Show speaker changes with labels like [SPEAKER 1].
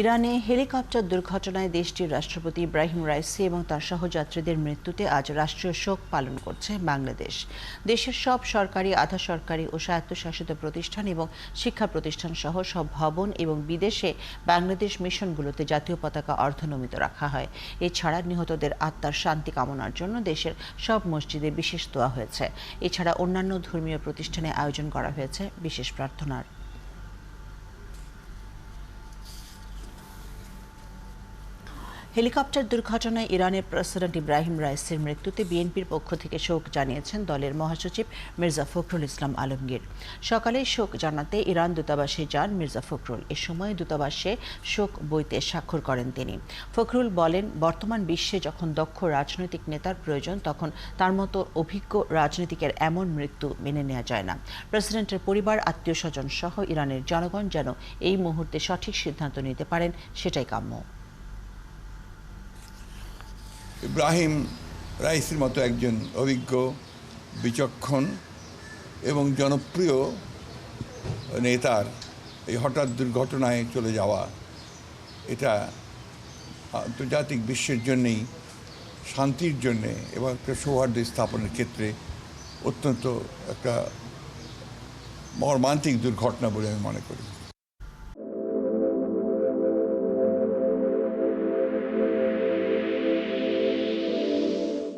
[SPEAKER 1] ইরানে হেলিকপ্টার দুর্ঘটনায় দেশটির রাষ্ট্রপতি ইব্রাহিম রাইসি এবং তার সহযাত্রীদের মৃত্যুতে আজ রাষ্ট্রীয় শোক পালন করছে বাংলাদেশ। দেশের সব সরকারি, আধা সরকারি ও স্বায়ত্তশাসিত প্রতিষ্ঠান এবং শিক্ষা প্রতিষ্ঠান সহ সব ভবন এবং বিদেশে বাংলাদেশ মিশনগুলোতে জাতীয় পতাকা অর্ধনমিত রাখা হয়। এছাড়া নিহতদের আত্মার শান্তি কামনার জন্য দেশের সব মসজিদে বিশেষ দোয়া হয়েছে। এছাড়া অন্যান্য ধর্মীয় প্রতিষ্ঠানে আয়োজন করা হয়েছে বিশেষ প্রার্থনার। হেলিকপ্টার দুর্ঘটনায় ইরানের প্রেসিডেন্ট ইব্রাহিম রাইসির মৃত্যুতে বিএনপির পক্ষ থেকে শোক জানিয়েছেন দলের মহাসচিব মির্জা ফখরুল ইসলাম আলমগীর। সকালে শোক জানাতে ইরান দূতাবাসে যান মির্জা ফখরুল। এ সময় দূতাবাসে শোক বইতে স্বাক্ষর করেন তিনি। ফখরুল বলেন, বর্তমান বিশ্বে যখন দক্ষ রাজনৈতিক নেতার প্রয়োজন, তখন তার মতো অভিজ্ঞ রাজনীতিকের এমন মৃত্যু মেনে নেওয়া যায় না। প্রেসিডেন্টের পরিবার, আত্মীয় স্বজন সহ ইরানের জনগণ যেন এই মুহূর্তে সঠিক সিদ্ধান্ত নিতে পারেন, সেটাই কাম্য।
[SPEAKER 2] ইব্রাহিম রাইসির মতো একজন অভিজ্ঞ, বিচক্ষণ এবং জনপ্রিয় নেতার এই হঠাৎ দুর্ঘটনায় চলে যাওয়া, এটা আন্তর্জাতিক বিশ্বের জন্যেই, শান্তির জন্যে এবং একটা সৌহার্দ্য স্থাপনের ক্ষেত্রে অত্যন্ত একটা মর্মান্তিক দুর্ঘটনা বলে আমি মনে করি।